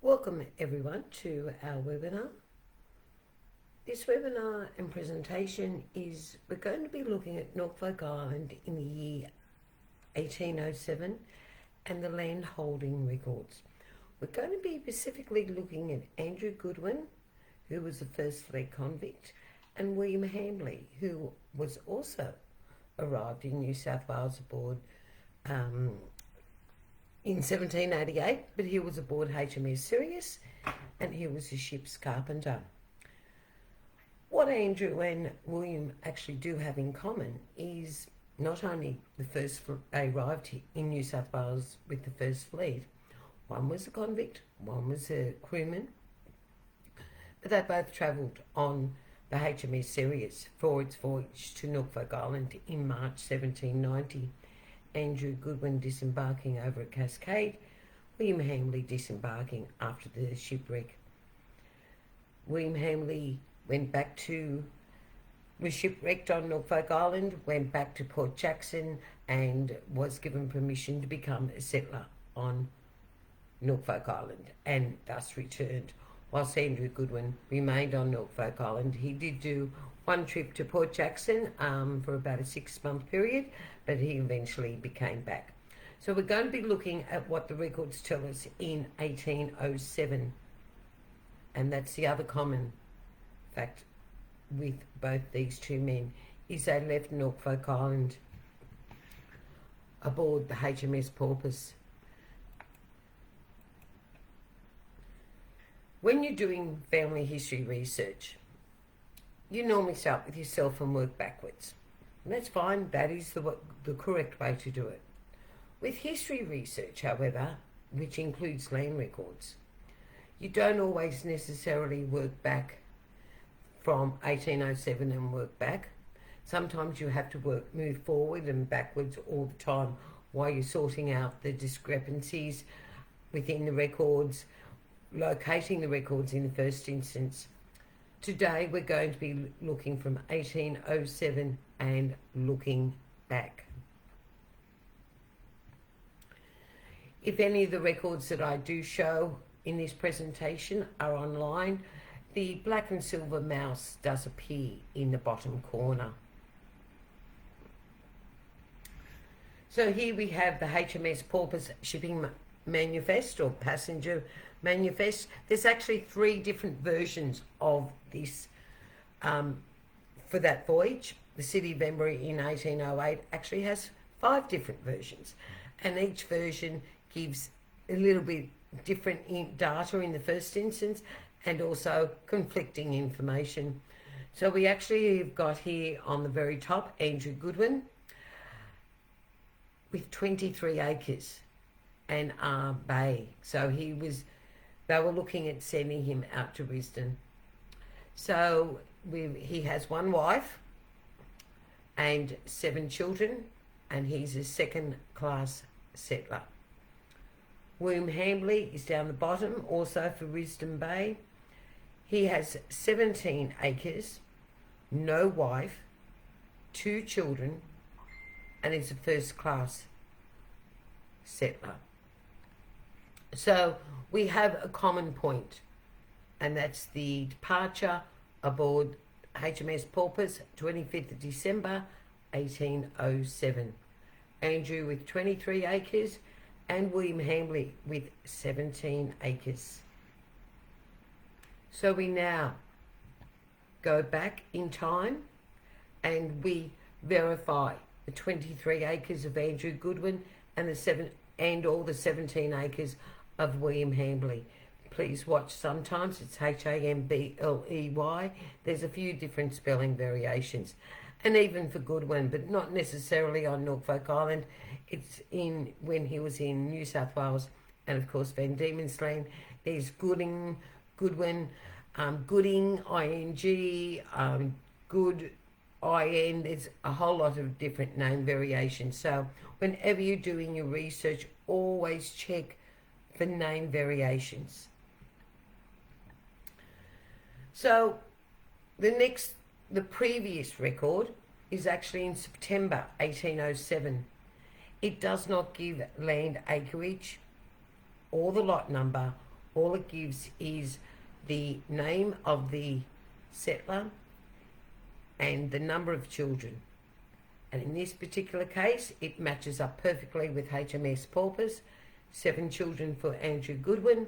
Welcome everyone to our webinar. This webinar and presentation we're going to be looking at Norfolk Island in the year 1807 and the land holding records. We're going to be specifically looking at Andrew Goodwin, who was the first fleet convict, and William Hambly, who was also arrived in New South Wales aboard in 1788, but he was aboard HMS Sirius and he was a ship's carpenter. What Andrew and William actually do have in common is not only they arrived in New South Wales with the first fleet. One was a convict, one was a crewman, but they both travelled on the HMS Sirius for its voyage to Norfolk Island in March 1790. Andrew Goodwin disembarking over at Cascade, William Hambly disembarking after the shipwreck. William Hambly was shipwrecked on Norfolk Island, went back to Port Jackson and was given permission to become a settler on Norfolk Island and thus returned. Whilst Andrew Goodwin remained on Norfolk Island, he did do one trip to Port Jackson for about a 6-month period, but he eventually became back. So we're going to be looking at what the records tell us in 1807, and that's the other common fact with both these two men, is they left Norfolk Island aboard the HMS Porpoise. When you're doing family history research, you normally start with yourself and work backwards. And that's fine, that is the correct way to do it. With history research, however, which includes land records, you don't always necessarily work back from 1807 and work back. Sometimes you have to move forward and backwards all the time while you're sorting out the discrepancies within the records, locating the records in the first instance. Today we're going to be looking from 1807 and looking back. If any of the records that I do show in this presentation are online, the black and silver mouse does appear in the bottom corner. So here we have the HMS Porpoise shipping manifest or passenger manifest. There's actually 3 different versions of this for that voyage. The City of Hambly in 1808 actually has 5 different versions, and each version gives a little bit different data in the first instance and also conflicting information. So we actually have got here on the very top Andrew Goodwin with 23 acres and Bay. So they were looking at sending him out to Risdon. So he has 1 wife and 7 children, and he's a 2nd-class settler. William Hambly is down the bottom, also for Risdon Bay. He has 17 acres, no wife, 2 children, and is a 1st-class settler. So we have a common point, and that's the departure aboard HMS Porpoise, 25th of December, 1807. Andrew with 23 acres and William Hambly with 17 acres. So we now go back in time and we verify the 23 acres of Andrew Goodwin and all the 17 acres of William Hambly. Please watch, sometimes it's Hambley. There's a few different spelling variations. And even for Goodwin, but not necessarily on Norfolk Island. It's when he was in New South Wales and of course Van Diemen's Land. There's Goodwin, Gooding, ING, Good, IN. There's a whole lot of different name variations. So whenever you're doing your research, always check for name variations. So the previous record is actually in September 1807. It does not give land acreage or the lot number All it gives is the name of the settler and the number of children. And in this particular case, it matches up perfectly with HMS Porpoise. 7 children for Andrew Goodwin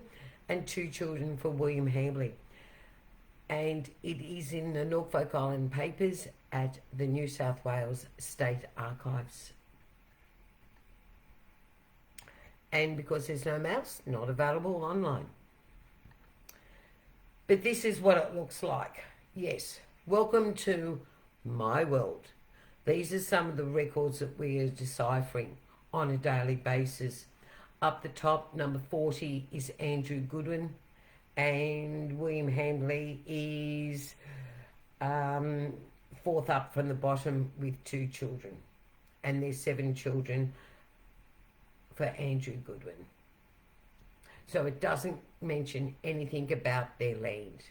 and 2 children for William Hambly. And it is in the Norfolk Island papers at the New South Wales State Archives. And because there's no mouse, not available online. But this is what it looks like. Yes, welcome to my world. These are some of the records that we are deciphering on a daily basis. Up the top, number 40 is Andrew Goodwin, and William Hambly is fourth up from the bottom with 2 children. And there's 7 children for Andrew Goodwin. So it doesn't mention anything about their land.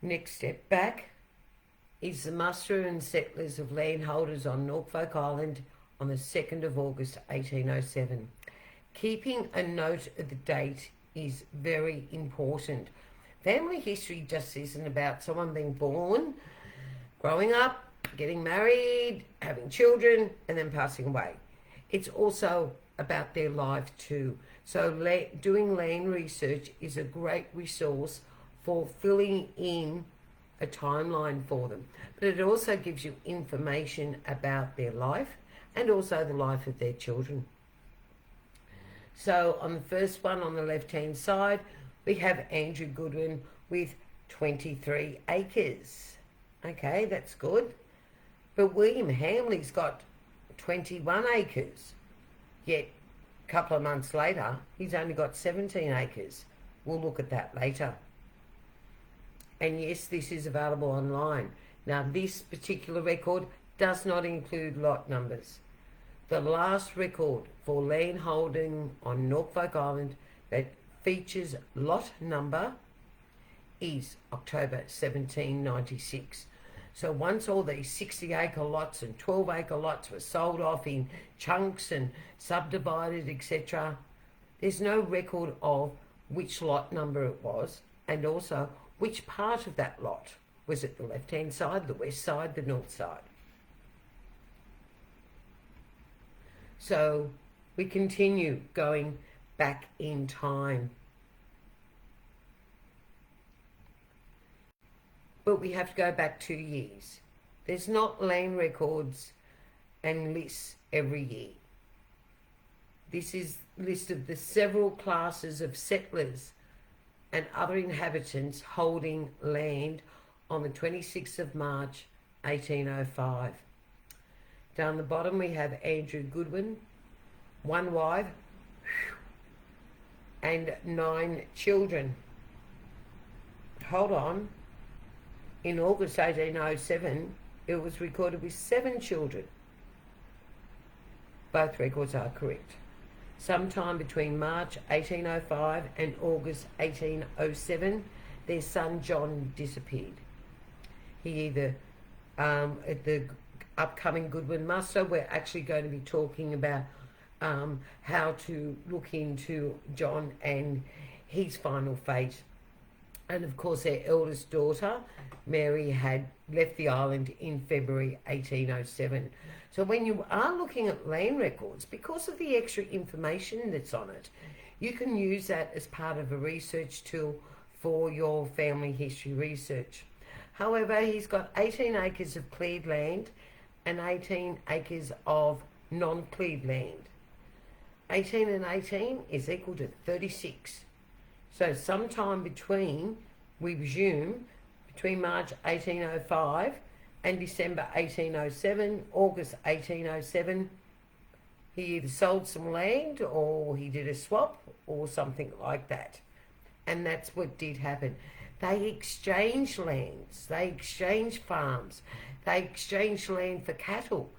Next step back is the muster and settlers of landholders on Norfolk Island on the 2nd of August 1807. Keeping a note of the date is very important. Family history just isn't about someone being born, growing up, getting married, having children, and then passing away. It's also about their life too. So doing land research is a great resource for filling in a timeline for them. But it also gives you information about their life and also the life of their children. So on the first one on the left-hand side, we have Andrew Goodwin with 23 acres. Okay, that's good. But William Hambly's got 21 acres. Yet a couple of months later, he's only got 17 acres. We'll look at that later. And yes, this is available online. Now, this particular record does not include lot numbers. The last record for land holding on Norfolk Island that features lot number is October 1796. So once all these 60-acre lots and 12-acre lots were sold off in chunks and subdivided, etc., there's no record of which lot number it was, and also which part of that lot. Was it the left-hand side, the west side, the north side? So we continue going back in time. But we have to go back 2 years. There's not land records and lists every year. This is a list of the several classes of settlers and other inhabitants holding land on the 26th of March 1805. Down the bottom we have Andrew Goodwin, 1 wife and 9 children. Hold on. In August 1807, it was recorded with 7 children. Both records are correct. Sometime between March 1805 and August 1807, their son John disappeared. He either, at the upcoming Goodwin muster, we're actually going to be talking about how to look into John and his final fate. And of course their eldest daughter, Mary, had left the island in February 1807. So when you are looking at land records, because of the extra information that's on it, you can use that as part of a research tool for your family history research. However, he's got 18 acres of cleared land and 18 acres of non-cleared land. 18 and 18 is equal to 36. So sometime between, we presume, between March 1805 and December 1807, August 1807, he either sold some land or he did a swap or something like that. And that's what did happen. They exchanged lands, they exchanged farms, they exchanged land for cattle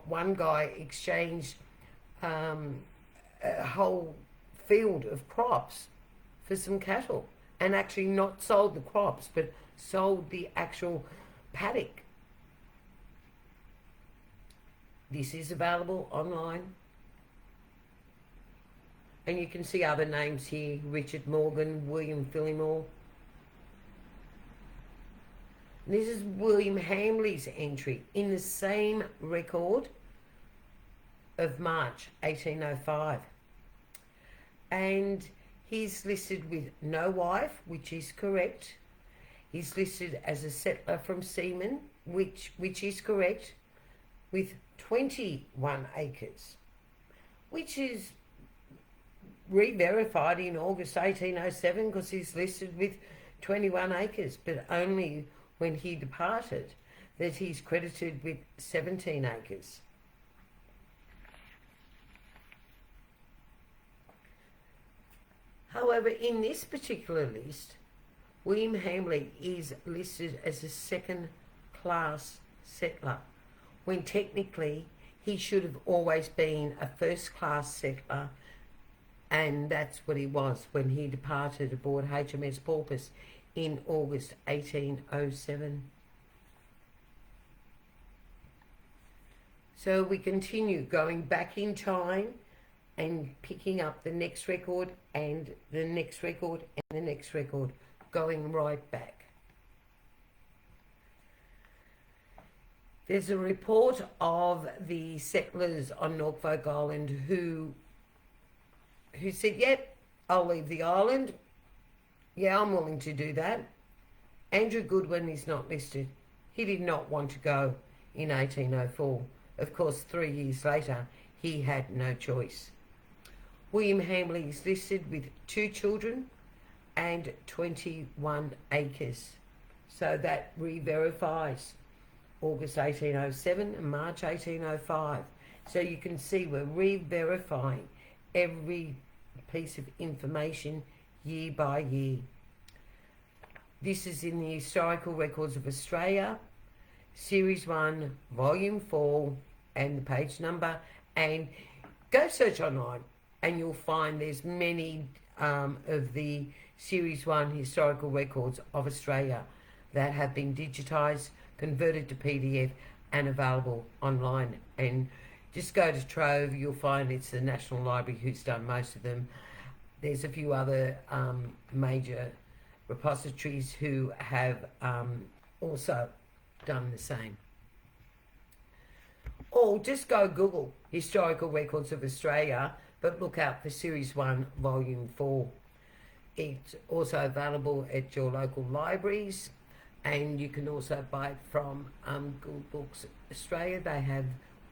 one guy exchanged a whole field of crops for some cattle, and actually not sold the crops but sold the actual paddock. This is available online. And you can see other names here: Richard Morgan, William Phillimore. This is William Hambly's entry in the same record of March 1805. And he's listed with no wife, which is correct. He's listed as a settler from Seaman, which is correct, with 21 acres, which is re-verified in August 1807 because he's listed with 21 acres, but only when he departed that he's credited with 17 acres. However, in this particular list, William Hambly is listed as a second-class settler, when technically he should have always been a first-class settler, and that's what he was when he departed aboard HMS Porpoise in August 1807. So we continue going back in time and picking up the next record and the next record and the next record, going right back. There's a report of the settlers on Norfolk Island who said, yep, I'll leave the island. Yeah, I'm willing to do that. Andrew Goodwin is not listed. He did not want to go in 1804. Of course, 3 years later, he had no choice. William Hambly is listed with 2 children and 21 acres. So that re-verifies August 1807 and March 1805. So you can see we're re-verifying every piece of information year by year. This is in the Historical Records of Australia, Series 1, Volume 4, and the page number. And go search online and you'll find there's many of the Series 1 Historical Records of Australia that have been digitised, converted to PDF and available online. And just go to Trove, you'll find it's the National Library who's done most of them. There's a few other major repositories who have also done the same. Or just go Google Historical Records of Australia, but look out for Series 1, Volume 4. It's also available at your local libraries, and you can also buy it from Good Books Australia. They have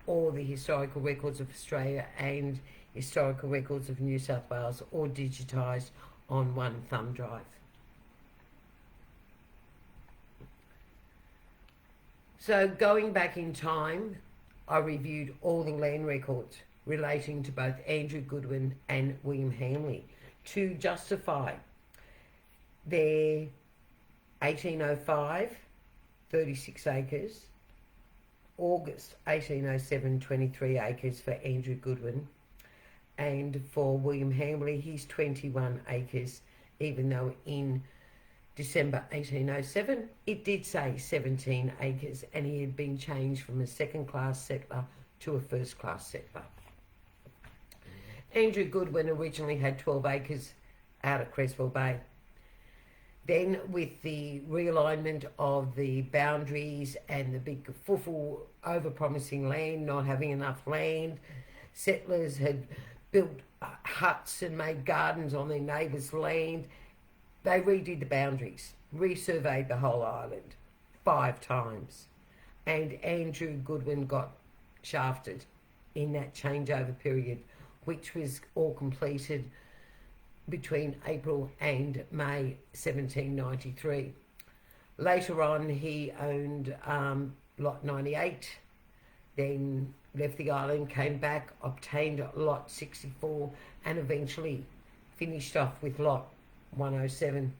all the Historical Records of Australia and Historical Records of New South Wales, all digitised on one thumb drive. So going back in time, I reviewed all the land records relating to both Andrew Goodwin and William Hambly to justify their 1805, 36 acres, August 1807, 23 acres for Andrew Goodwin, and for William Hambly, he's 21 acres, even though in December 1807, it did say 17 acres, and he had been changed from a second-class settler to a first-class settler. Andrew Goodwin originally had 12 acres out at Creswell Bay. Then, with the realignment of the boundaries and the big fuffle over-promising land, not having enough land, settlers had built huts and made gardens on their neighbours' land. They redid the boundaries, resurveyed the whole island 5 times. And Andrew Goodwin got shafted in that changeover period, which was all completed between April and May 1793. Later on, he owned Lot 98, then left the island, came back, obtained Lot 64, and eventually finished off with Lot 107.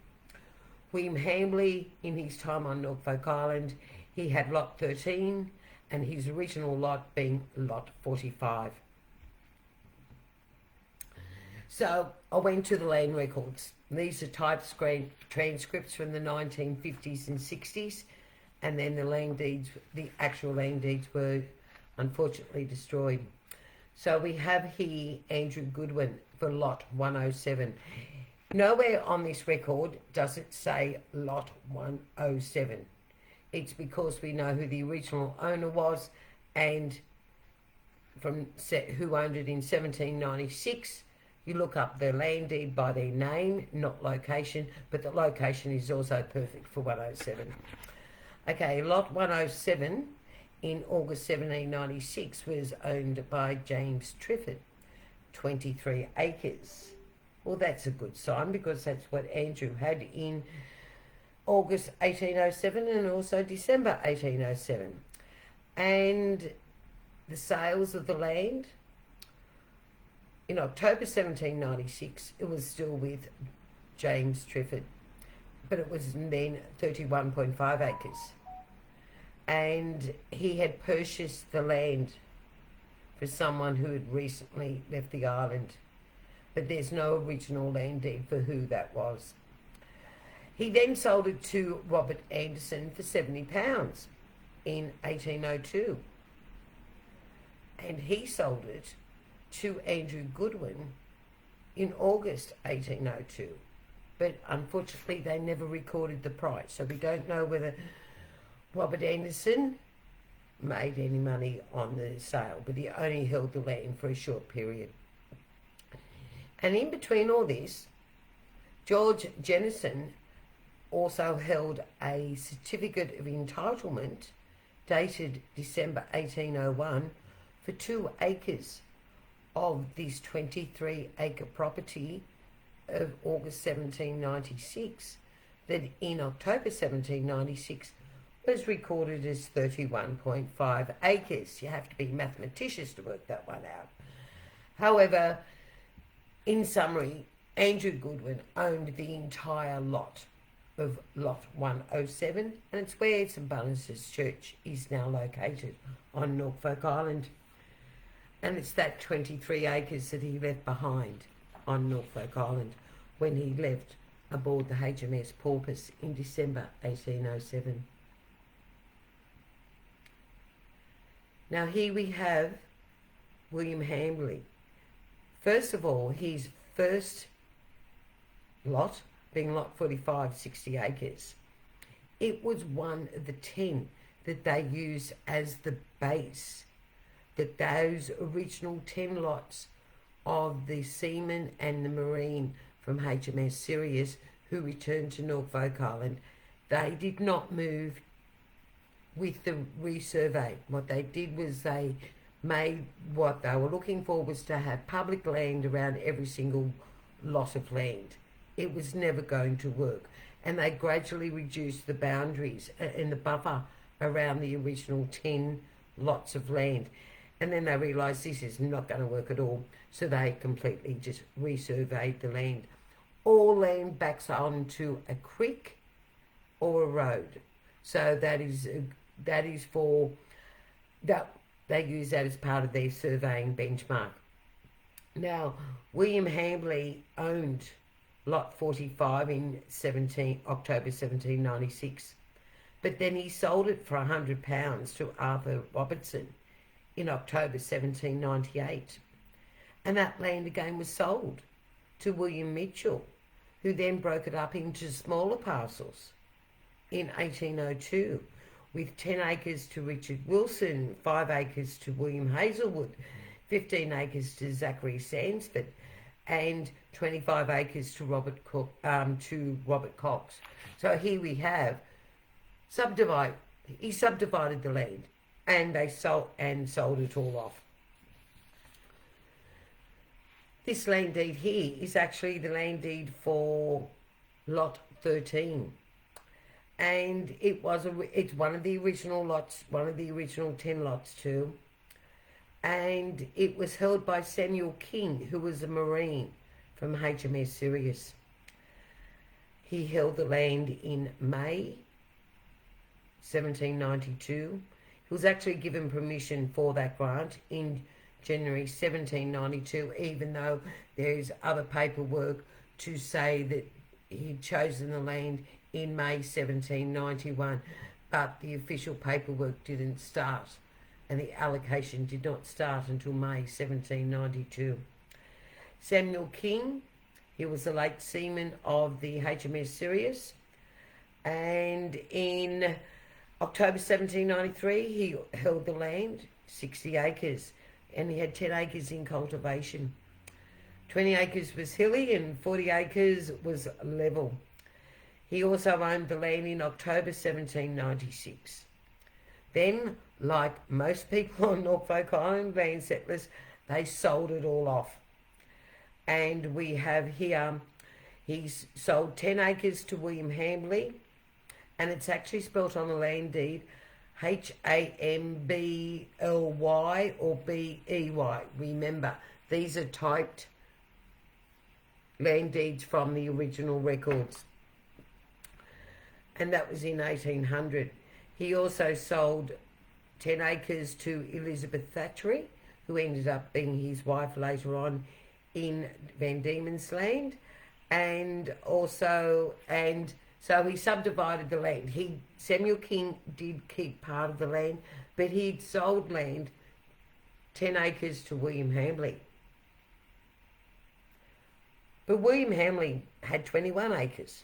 William Hambly, in his time on Norfolk Island, he had Lot 13, and his original lot being Lot 45. So I went to the land records. These are typescript transcripts from the 1950s and 60s, and then the land deeds, the actual land deeds were unfortunately destroyed. So we have here Andrew Goodwin for lot 107. Nowhere on this record does it say lot 107. It's because we know who the original owner was and from who owned it in 1796. You look up the land deed by their name, not location, but the location is also perfect for 107. Okay, lot 107 in August 1796 was owned by James Trifford, 23 acres. Well, that's a good sign because that's what Andrew had in August 1807 and also December 1807. And the sales of the land, in October 1796, it was still with James Trifford, but it was then 31.5 acres. And he had purchased the land for someone who had recently left the island, but there's no original land deed for who that was. He then sold it to Robert Anderson for £70 in 1802. And he sold it to Andrew Goodwin in August 1802. But unfortunately, they never recorded the price. So we don't know whether Robert Anderson made any money on the sale, but he only held the land for a short period. And in between all this, George Jennison also held a certificate of entitlement dated December 1801 for 2 acres of this 23-acre property of August 1796 that in October 1796 was recorded as 31.5 acres. You have to be mathematicians to work that one out. However, in summary, Andrew Goodwin owned the entire lot of lot 107, and it's where St Barnabas Church is now located on Norfolk Island. And it's that 23 acres that he left behind on Norfolk Island when he left aboard the HMS Porpoise in December 1807. Now here we have William Hambly. First of all, his first lot, being lot 45, 60 acres, it was one of the 10 that they used as the base, that those original 10 lots of the seamen and the marine from HMS Sirius who returned to Norfolk Island, they did not move with the resurvey. What they did was they made what they were looking for was to have public land around every single lot of land. It was never going to work. And they gradually reduced the boundaries and the buffer around the original 10 lots of land. And then they realised this is not going to work at all. So they completely just resurveyed the land. All land backs onto a creek or a road. So that is for that. They use that as part of their surveying benchmark. Now, William Hambly owned lot 45 in October 1796, but then he sold it for £100 to Arthur Robertson in October 1798. And that land again was sold to William Mitchell, who then broke it up into smaller parcels in 1802, with 10 acres to Richard Wilson, 5 acres to William Hazelwood, 15 acres to Zachary Sansford, and 25 acres to Robert Cox. So here we have he subdivided the land, and they sold it all off. This land deed here is actually the land deed for lot 13. And it's one of the original lots, one of the original 10 lots too. And it was held by Samuel King, who was a Marine from HMS Sirius. He held the land in May 1792. He was actually given permission for that grant in January 1792, even though there's other paperwork to say that he'd chosen the land in May 1791, but the official paperwork didn't start and the allocation did not start until May 1792. Samuel King, he was the late seaman of the HMS Sirius, and in October 1793 he held the land, 60 acres, and he had 10 acres in cultivation. 20 acres was hilly and 40 acres was level. He also owned the land in October 1796. Then, like most people on Norfolk Island, land settlers, they sold it all off. And we have here, he's sold 10 acres to William Hambly, and it's actually spelt on the land deed Hambly or Bey. Remember, these are typed land deeds from the original records. And that was in 1800. He also sold 10 acres to Elizabeth Thatchery, who ended up being his wife later on in Van Diemen's Land. And so he subdivided the land. Samuel King did keep part of the land, but he'd sold land, 10 acres to William Hambly. But William Hambly had 21 acres.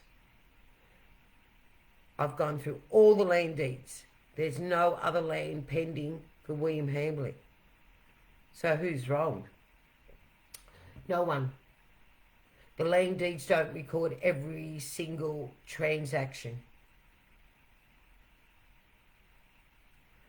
I've gone through all the land deeds. There's no other land pending for William Hambly. So who's wrong? No one. The land deeds don't record every single transaction.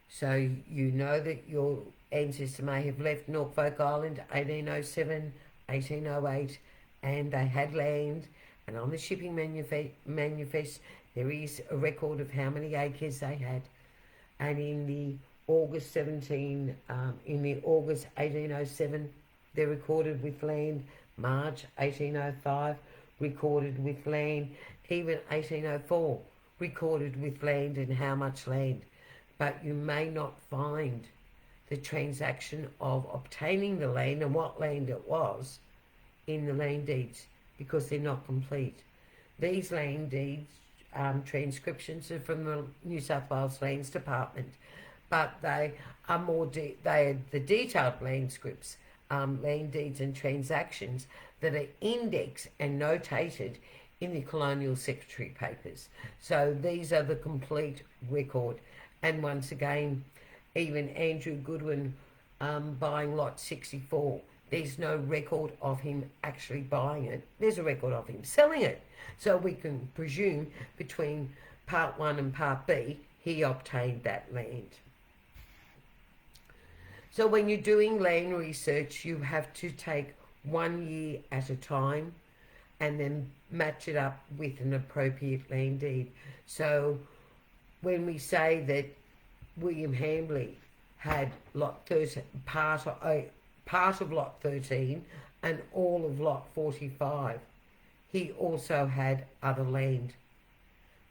So you know that your ancestor may have left Norfolk Island 1807, 1808, and they had land, and on the shipping manifest there is a record of how many acres they had. And in the August 1807, they're recorded with land. March 1805, recorded with land. Even 1804, recorded with land and how much land. But you may not find the transaction of obtaining the land and what land it was in the land deeds, because they're not complete. These land deeds transcriptions are from the New South Wales Lands Department, but they are they are the detailed land scripts, land deeds and transactions that are indexed and notated in the Colonial Secretary papers. So these are the complete record. And once again, even Andrew Goodwin buying lot 64, there's no record of him actually buying it. There's a record of him selling it. So we can presume between part 1 and part B, he obtained that land. So when you're doing land research, you have to take 1 year at a time and then match it up with an appropriate land deed. So when we say that William Hambly had lot 13, part of lot 13 and all of lot 45, he also had other land,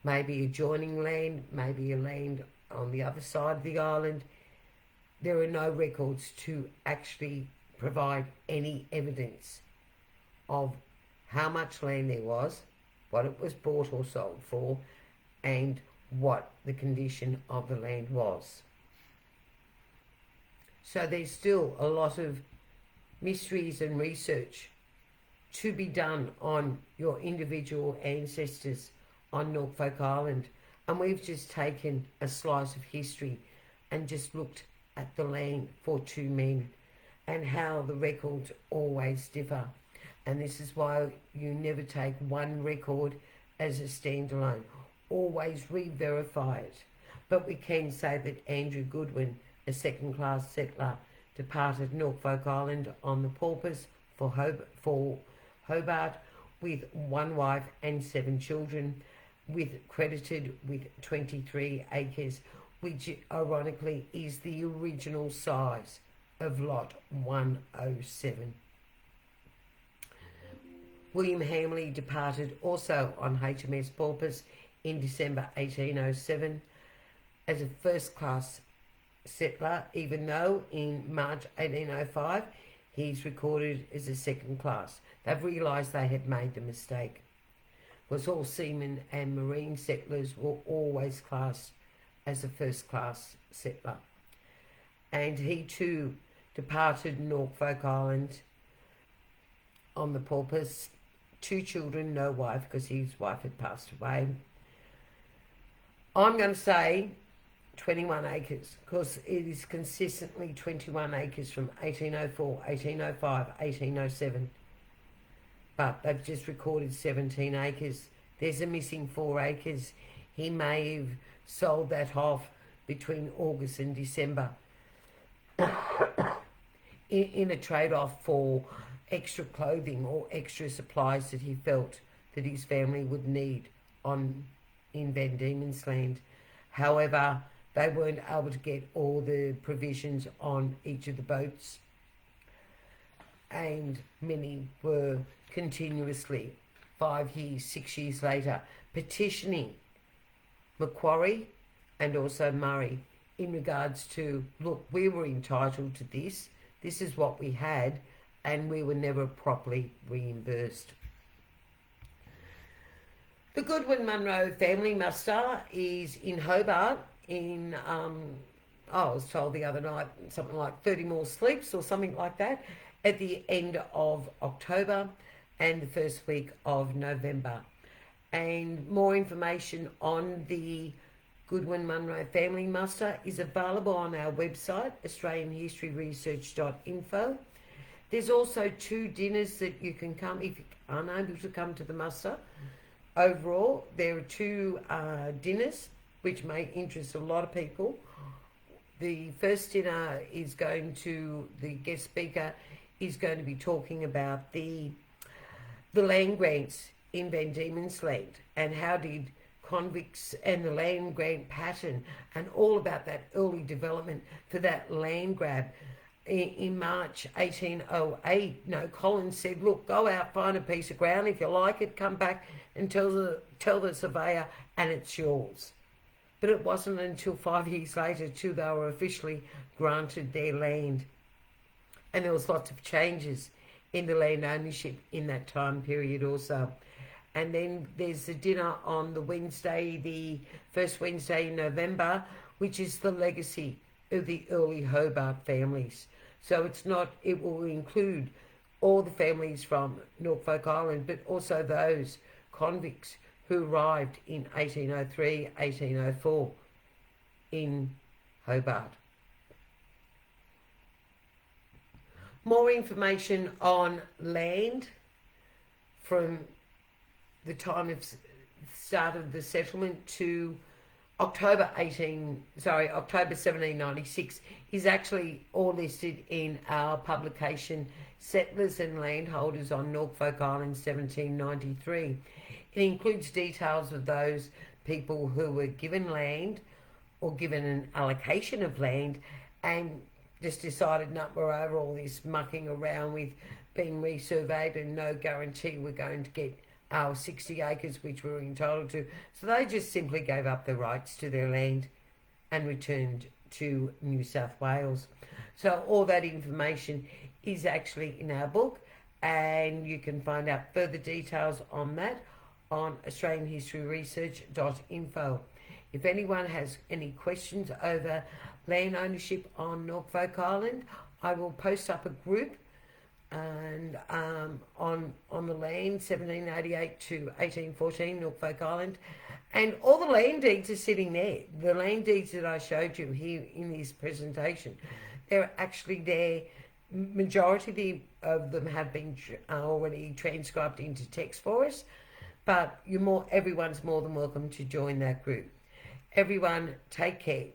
maybe adjoining land, maybe a land on the other side of the island. There are no records to actually provide any evidence of how much land there was, what it was bought or sold for, and what the condition of the land was. So there's still a lot of mysteries and research to be done on your individual ancestors on Norfolk Island. And we've just taken a slice of history and just looked at the land for 2 men and how the records always differ. And this is why you never take one record as a standalone. Always re-verify it. But we can say that Andrew Goodwin, a second-class settler, departed Norfolk Island on the Porpoise for Hobart with 1 wife and 7 children, credited with 23 acres, which ironically is the original size of lot 107. William Hambly departed also on HMS Porpoise in December 1807 as a first-class settler, even though in March 1805 he's recorded as a second class. They've realised they had made the mistake. Because all seamen and marine settlers were always classed as a first-class settler. and he too departed Norfolk Island on the porpoise. 2 children, no wife, because his wife had passed away. I'm going to say 21 acres, because it is consistently 21 acres from 1804, 1805, 1807. But they've just recorded 17 acres. There's a missing 4 acres. He may have sold that off between August and December in a trade-off for extra clothing or extra supplies that he felt that his family would need in Van Diemen's Land. However, they weren't able to get all the provisions on each of the boats, and many were continuously 5 years, 6 years later petitioning Macquarie and also Murray in regards to, look, we were entitled to this is what we had, and we were never properly reimbursed. The Goodwin Munro family muster is in Hobart in, I was told the other night, something like 30 more sleeps or something like that, at the end of October and the first week of November. And more information on the Goodwin Munro family muster is available on our website, australianhistoryresearch.info. There's also 2 dinners that you can come if you are unable to come to the muster. Overall, there are 2 dinners which may interest a lot of people. The first dinner is the guest speaker is going to be talking about the land grants in Van Diemen's Land and how did convicts and the land grant pattern and all about that early development for that land grab. In March 1808, Collins said, look, go out, find a piece of ground. If you like it, come back and tell the surveyor and it's yours. But it wasn't until 5 years later till they were officially granted their land. And there was lots of changes in the land ownership in that time period also. And then there's the dinner on the first Wednesday in November, which is the legacy of the early Hobart families. So it will include all the families from Norfolk Island, but also those convicts who arrived in 1803, 1804 in Hobart. More information on land from the time of start of the settlement to October 1796 is actually all listed in our publication, Settlers and Landholders on Norfolk Island 1793. It includes details of those people who were given land or given an allocation of land and just decided, no, we're over all this mucking around with being resurveyed and no guarantee we're going to get our 60 acres which we were entitled to. So they just simply gave up the rights to their land and returned to New South Wales. So all that information is actually in our book, and you can find out further details on that on australianhistoryresearch.info. If anyone has any questions over land ownership on Norfolk Island, I will post up a group and on the land 1788 to 1814 Norfolk Island, and all the land deeds are sitting there. The land deeds that I showed you here in this presentation, they're actually there. Majority of them have been already transcribed into text for us, but everyone's more than welcome to join that group. Everyone, take care.